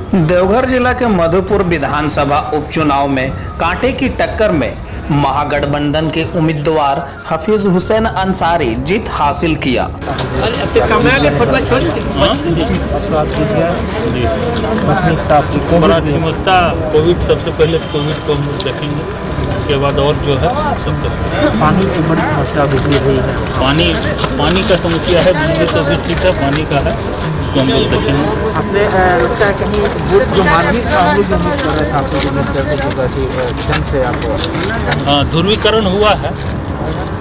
देवघर जिला के मधुपुर विधानसभा उपचुनाव में कांटे की टक्कर में महागठबंधन के उम्मीदवार हफीज हुसैन अंसारी जीत हासिल किया। कोविड सबसे पहले कोविड को हम देखेंगे, इसके बाद और जो है सब पानी की बड़ी समस्या बिगड़ी हुई है। पानी का समस्या है, बिजली का भी ठीक है, पानी का है, उसको हम लोग देखेंगे। आपने लगता है कहीं वोट जो मार्मिक था हम लोग जो उम्मीद कर रहे थे आपको जो उम्मीद करते जो ढंग से आपको हाँ, ध्रुवीकरण हुआ है,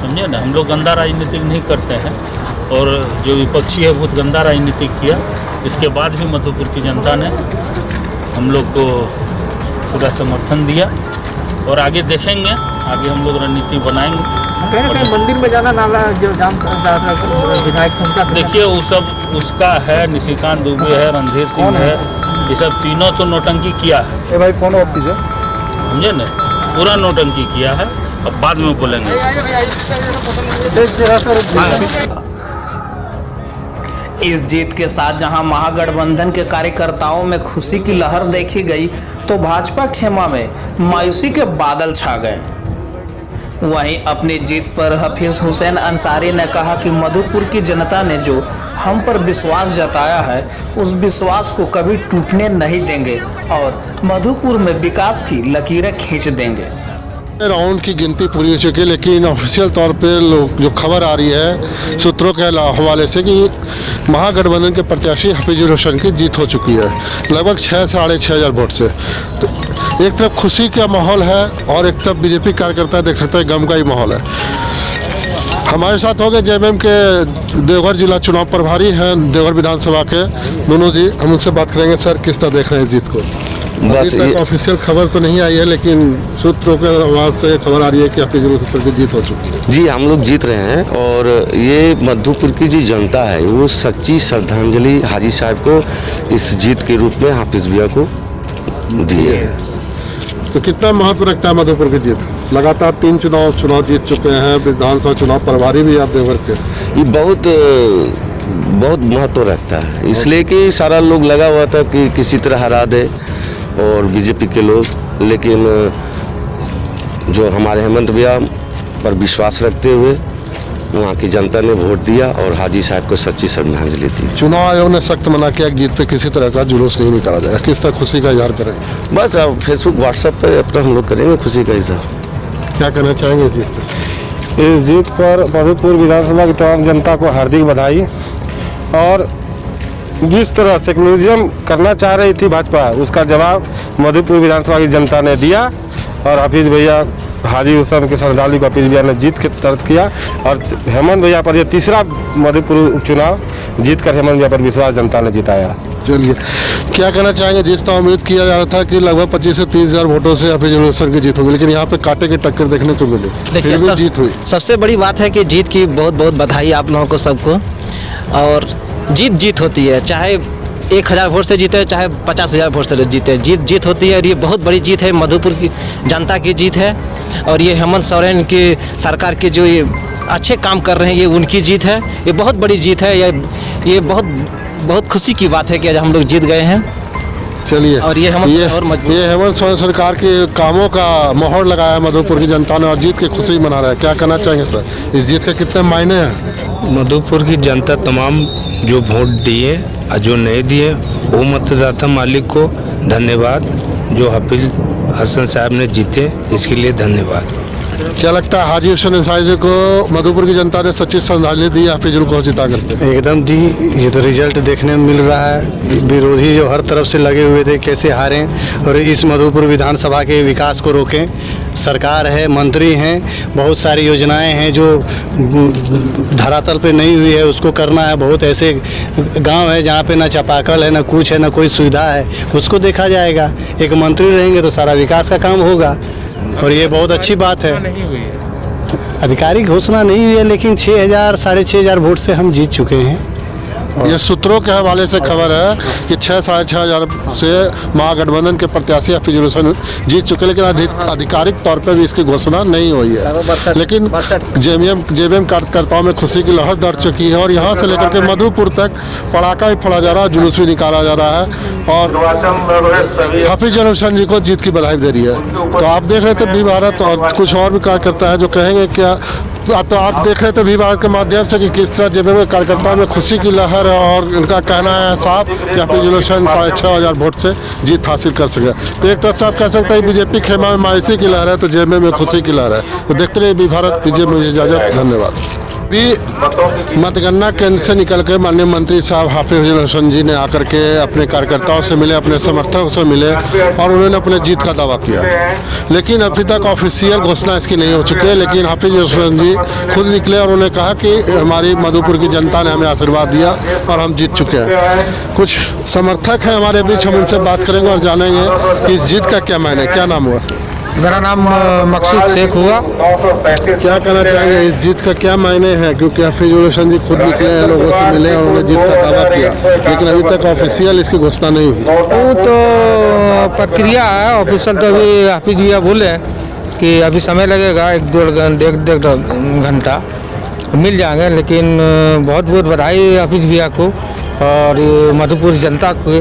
समझे ना। हम लोग गंदा राजनीतिक नहीं करते हैं और जो विपक्षी है बहुत गंदा राजनीतिक किया। इसके बाद भी मधुपुर की जनता ने हम लोग को पूरा समर्थन दिया और आगे देखेंगे, आगे हम लोग रणनीति बनाएंगे। कहीं ना कहीं मंदिर में जाना नाला जो जाम विधायक उनका देखिए वो सब उसका है, निशिकांत दुबे है, रणधीर सिंह है, ये सब तीनों तो नौटंकी किया है। ए भाई फोन ऑफ कीजिए, समझे ना, पूरा नौटंकी किया है। अब बाद में बोलेंगे। इस जीत के साथ जहां महागठबंधन के कार्यकर्ताओं में खुशी की लहर देखी गई, तो भाजपा खेमा में मायूसी के बादल छा गए। वहीं अपनी जीत पर हफीज हुसैन अंसारी ने कहा कि मधुपुर की जनता ने जो हम पर विश्वास जताया है, उस विश्वास को कभी टूटने नहीं देंगे और मधुपुर में विकास की लकीरें खींच देंगे। राउंड की गिनती पूरी हो चुकी है, लेकिन ऑफिशियल तौर पे लोग जो खबर आ रही है सूत्रों के हवाले से कि महागठबंधन के प्रत्याशी हफीजुर हुसैन की जीत हो चुकी है लगभग 6 से 6,500 वोट से। तो एक तरफ खुशी का माहौल है और एक तरफ बीजेपी कार्यकर्ता देख सकते हैं गम का ही माहौल है। हमारे साथ हो गए जेएमएम के देवघर जिला चुनाव प्रभारी हैं देवघर विधानसभा के दोनों जी, हम उनसे बात करेंगे। सर, किस तरह देख रहे हैं जीत को? बस ऑफिशियल खबर तो नहीं आई है, लेकिन सूत्रों के आवाज से खबर आ रही है कि हफीजुर हुसैन की जीत हो चुकी है। जी, हम लोग जीत रहे हैं और ये मधुपुर की जो जनता है वो सच्ची श्रद्धांजलि हाजी साहब को इस जीत के रूप में हाफिज भैया को दी है। तो कितना महत्व रखता है मधुपुर की जीत? लगातार 3 चुनाव जीत चुके हैं, विधानसभा चुनाव प्रभारी भी आप देवघर के। ये बहुत महत्व रखता है, इसलिए कि सारा लोग लगा हुआ था कि किसी तरह हरा दे और बीजेपी के लोग, लेकिन जो हमारे हेमंत भैया पर विश्वास रखते हुए वहाँ की जनता ने वोट दिया और हाजी साहब को सच्ची श्रद्धांजलि दी। चुनाव आयोग ने सख्त मना किया कि जीत पे किसी तरह का जुलूस नहीं निकाला जाएगा। किस तरह खुशी का इजहार करें? बस अब फेसबुक व्हाट्सएप पे अपना हम लोग करेंगे खुशी का इजहार। क्या कहना चाहेंगे इस जीत पर मधुपुर विधानसभा की तमाम जनता को हार्दिक बधाई। और जिस तरह से म्यूजियम करना चाह रही थी भाजपा, उसका जवाब मधुपुर विधानसभा की जनता ने दिया और हफीज भैया हाजी हुसैन की श्रद्धांजलि को हफीज भैया ने जीत के तर्ज किया और हेमंत भैया पर यह तीसरा मधुपुर उपचुनाव जीत कर हेमंत भैया पर विश्वास जनता ने जिताया। चलिए, क्या कहना चाहेंगे? जिस तरह उम्मीद किया जा रहा था कि लगभग 25 से 30,000 वोटों से हफीजुर हुसैन की जीत होगी, लेकिन यहाँ पे कांटे की टक्कर देखने को मिली, फिर भी जीत हुई। सबसे बड़ी बात है कि जीत की बहुत बहुत बधाई आप लोगों को सबको। और जीत होती है, चाहे 1,000 वोट से जीते चाहे 50,000 वोट से जीते, जीत होती है। और ये बहुत बड़ी जीत है, मधुपुर की जनता की जीत है। और ये हेमंत सोरेन की सरकार के जो ये अच्छे काम कर रहे हैं, ये उनकी जीत है। ये बहुत बड़ी जीत है, ये बहुत खुशी की बात है कि आज हम लोग जीत गए हैं। चलिए, और ये हेमंत सोरेन सरकार के कामों का मोहर लगाया मधुपुर की जनता ने और जीत की खुशी मना रहा है। क्या कहना चाहेंगे सर, इस जीत के कितने मायने हैं? मधुपुर की जनता तमाम जो वोट दिए और जो नहीं दिए वो मतदाता मालिक को धन्यवाद। जो हफीज हसन साहब ने जीते इसके लिए धन्यवाद। क्या लगता है हाजी हुसैन अंसारी जी को मधुपुर की जनता ने सच्ची श्रद्धांजलि दी हफीजुर को जिता करते? एकदम दी। ये तो रिजल्ट देखने में मिल रहा है। विरोधी जो हर तरफ से लगे हुए थे कैसे हारें और इस मधुपुर विधानसभा के विकास को रोकें। सरकार है, मंत्री हैं, बहुत सारी योजनाएं हैं जो धरातल पे नहीं हुई है, उसको करना है। बहुत ऐसे गांव है जहाँ पे ना चापाकल है, ना कुछ है, ना कोई सुविधा है, उसको देखा जाएगा। एक मंत्री रहेंगे तो सारा विकास का काम होगा और ये बहुत अच्छी बात है। आधिकारिक घोषणा नहीं हुई है, लेकिन 6,000 6,500 वोट से हम जीत चुके हैं ये सूत्रों के हवाले से खबर है कि 6-6.5 से महागठबंधन के प्रत्याशी हफीजुल हसन जीत चुके, लेकिन आधिकारिक तौर पर भी इसकी घोषणा नहीं हुई है। लेकिन जेबीएम कार्यकर्ताओं में खुशी की लहर दौड़ चुकी है और यहाँ से लेकर के मधुपुर तक पटाखा भी फोड़ा जा रहा है, जुलूस भी निकाला जा रहा है और हफीजुल हसन जी को जीत की बधाई दे रही है। तो आप देख रहे थे भी भारत और कुछ और भी कार्यकर्ता है जो कहेंगे क्या, तो आप देख रहे थे भी भारत के माध्यम से कि किस तरह जेबीएम के कार्यकर्ताओं में खुशी की लहर है और इनका कहना है साफ कि हफीजुल हसन 6,500 वोट से जीत हासिल कर सके। तो एक तरफ से आप कह सकते हैं बीजेपी खेमा में मायूसी की लहर है तो जेबीएम में खुशी की लहर है। तो देखते रहिए भी भारत, दीजिए मुझे इजाजत, धन्यवाद। भी मतगणना केंद्र से निकल के माननीय मंत्री साहब हफीजुल हसन जी ने आकर के अपने कार्यकर्ताओं से मिले, अपने समर्थकों से मिले और उन्होंने अपने जीत का दावा किया, लेकिन अभी तक ऑफिशियल घोषणा इसकी नहीं हो चुकी है। लेकिन हफीजुल हसन जी खुद निकले और उन्होंने कहा कि हमारी मधुपुर की जनता ने हमें आशीर्वाद दिया और हम जीत चुके हैं। कुछ समर्थक हैं हमारे बीच, हम उनसे बात करेंगे और जानेंगे कि इस जीत का क्या मायने, क्या नाम हुआ? मेरा नाम मकसूद शेख हुआ। क्या कहना चाहेंगे इस जीत का क्या मायने है, क्योंकि हफीजुल हसन जी खुद निकले हैं, लोगों से मिले और उन्होंने जीत का दावा किया, लेकिन अभी तक ऑफिशियल इसकी घोषणा नहीं हुई। वो तो प्रक्रिया है, ऑफिशियल तो अभी हाफिज भैया बोले कि अभी समय लगेगा 1-1.5 घंटा मिल जाएंगे। लेकिन बहुत बहुत बधाई हाफिज भैया को और मधुपुर जनता को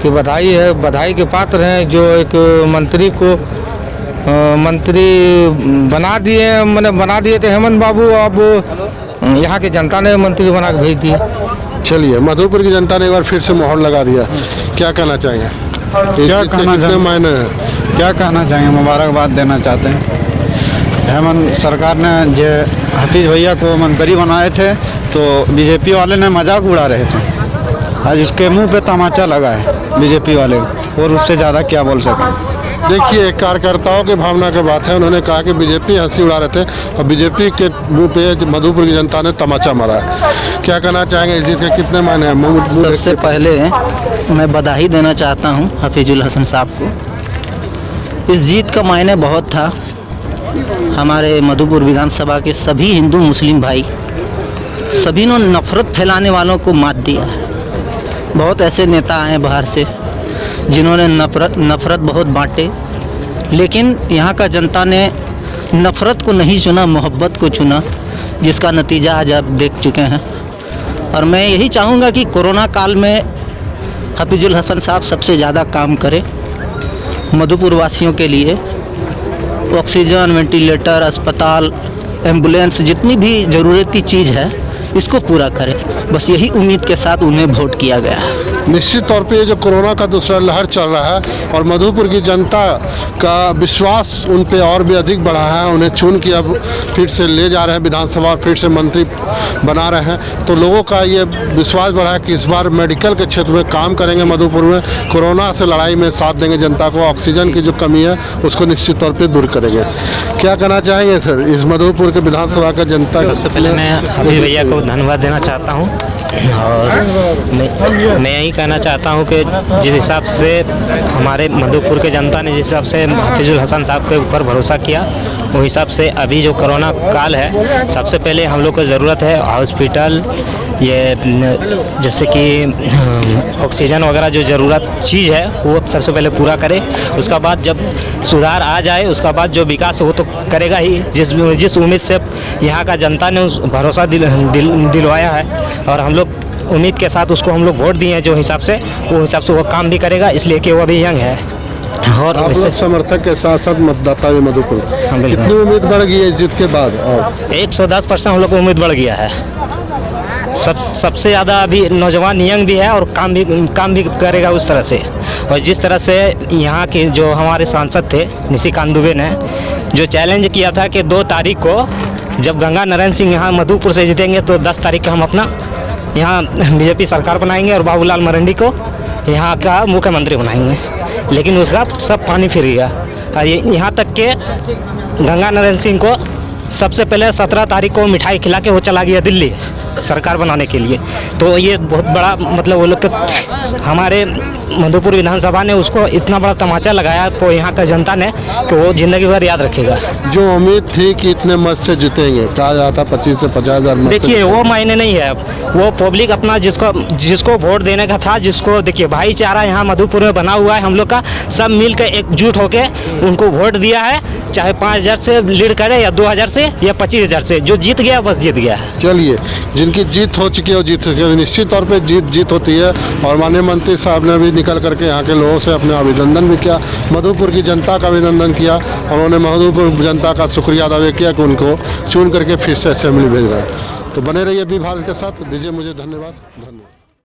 की बधाई है, बधाई के पात्र हैं जो एक मंत्री को मंत्री बना दिए थे हेमंत बाबू, अब यहाँ के जनता ने मंत्री बना के भेज दिए। चलिए, मधुपुर की जनता ने एक बार फिर से मोहर लगा दिया, क्या कहना चाहेंगे? क्या कहना चाहेंगे, मुबारकबाद देना चाहते हैं। हेमंत सरकार ने जो हफीज भैया को मंत्री बनाए थे तो बीजेपी वाले ने मजाक उड़ा रहे थे, आज इसके मुंह पे तमाचा लगा है बीजेपी वाले, और उससे ज़्यादा क्या बोल सकें। देखिए, कार्यकर्ताओं की भावना की बात है, उन्होंने कहा कि बीजेपी हंसी उड़ा रहे थे और बीजेपी के मुंह पे मधुपुर की जनता ने तमाचा मारा है। क्या कहना चाहेंगे इस जीत के कितने मायने हैं? सबसे पहले मैं बधाई देना चाहता हूं हफीजुल हसन साहब को। इस जीत का मायने बहुत था। हमारे मधुपुर विधानसभा के सभी हिंदू मुस्लिम भाई सभी ने नफरत फैलाने वालों को मात दिया है। बहुत ऐसे नेता आए बाहर से जिन्होंने नफरत बहुत बांटे, लेकिन यहाँ का जनता ने नफरत को नहीं चुना, मोहब्बत को चुना, जिसका नतीजा आज आप देख चुके हैं। और मैं यही चाहूँगा कि कोरोना काल में हफीजुल हसन साहब सबसे ज़्यादा काम करें मधुपुर वासियों के लिए। ऑक्सीजन, वेंटिलेटर, अस्पताल, एम्बुलेंस, जितनी भी ज़रूरती चीज़ है इसको पूरा करें, बस यही उम्मीद के साथ उन्हें वोट किया गया है। निश्चित तौर पे ये जो कोरोना का दूसरा लहर चल रहा है और मधुपुर की जनता का विश्वास उन पे और भी अधिक बढ़ा है, उन्हें चुन के अब फिर से ले जा रहे हैं विधानसभा, फिर से मंत्री बना रहे हैं, तो लोगों का ये विश्वास बढ़ा है कि इस बार मेडिकल के क्षेत्र में काम करेंगे मधुपुर में, कोरोना से लड़ाई में साथ देंगे जनता को, ऑक्सीजन की जो कमी है उसको निश्चित तौर पर दूर करेंगे। क्या कहना चाहेंगे सर इस मधुपुर के विधानसभा का जनता? सबसे पहले मैं हफीज भैया को धन्यवाद देना चाहता हूँ और मैं यही कहना चाहता हूँ कि जिस हिसाब से हमारे मधुपुर के जनता ने जिस हिसाब से हफीजुल हसन साहब के ऊपर भरोसा किया, वो हिसाब से अभी जो कोरोना काल है, सबसे पहले हम लोग को ज़रूरत है हॉस्पिटल, ये जैसे कि ऑक्सीजन वगैरह जो ज़रूरत चीज़ है वो सबसे पहले पूरा करे। उसका बाद जब सुधार आ जाए उसका बाद जो विकास हो तो करेगा ही, जिस उम्मीद से यहाँ का जनता ने उस भरोसा दिलवाया है और हम लोग उम्मीद के साथ उसको हम लोग वोट दिए हैं, जो हिसाब से वो हिसाब से वो काम भी करेगा, इसलिए कि वो अभी यंग है। और आप लोग समर्थक के साथ साथ मतदाता भी मधुपुर, कितनी उम्मीद बढ़ गई है इस जीत के बाद? और 110% हम लोग को उम्मीद बढ़ गया है। सबसे ज़्यादा अभी नौजवान यंग भी है और काम भी करेगा उस तरह से। और जिस तरह से यहाँ के जो हमारे सांसद थे निशिकांत दुबे ने जो चैलेंज किया था कि 2 तारीख को जब गंगा नारायण सिंह यहाँ मधुपुर से जीतेंगे तो 10 तारीख को हम अपना यहाँ बीजेपी सरकार बनाएंगे और बाबूलाल मरंडी को यहाँ का मुख्यमंत्री बनाएंगे, लेकिन उसका सब पानी फिर गया। और यहाँ तक के गंगा नारायण सिंह को सबसे पहले 17 तारीख को मिठाई खिला के वो चला गया दिल्ली सरकार बनाने के लिए। तो ये बहुत बड़ा मतलब वो लोग हमारे मधुपुर विधानसभा ने उसको इतना बड़ा तमाचा लगाया तो यहाँ का जनता ने कि वो जिंदगी भर याद रखेगा। जो उम्मीद थी कि इतने मत से जीतेंगे, कहा जाता 25 से 50,000 मत। देखिए वो मायने नहीं है, वो पब्लिक अपना जिसको वोट देने का था, जिसको देखिए भाईचारा यहाँ मधुपुर में बना हुआ है, हम लोग का सब मिल कर एकजुट होके उनको वोट दिया है, चाहे 5,000 से लीड करे या 2,000 से या 25,000 से, जो जीत गया बस जीत गया। चलिए, जिनकी जीत हो चुकी है वो जीत चुकी है, निश्चित तौर पे जीत होती है। और माननीय मंत्री साहब ने भी निकल करके यहाँ के लोगों से अपने अभिनंदन भी किया, मधुपुर की जनता का अभिनंदन किया। उन्होंने मधुपुर जनता का शुक्रिया अदा किया कि उनको चुन करके फिर से असेंबली भेज रहा है। तो बने रहिए अभी भारत के साथ, दीजिए मुझे धन्यवाद।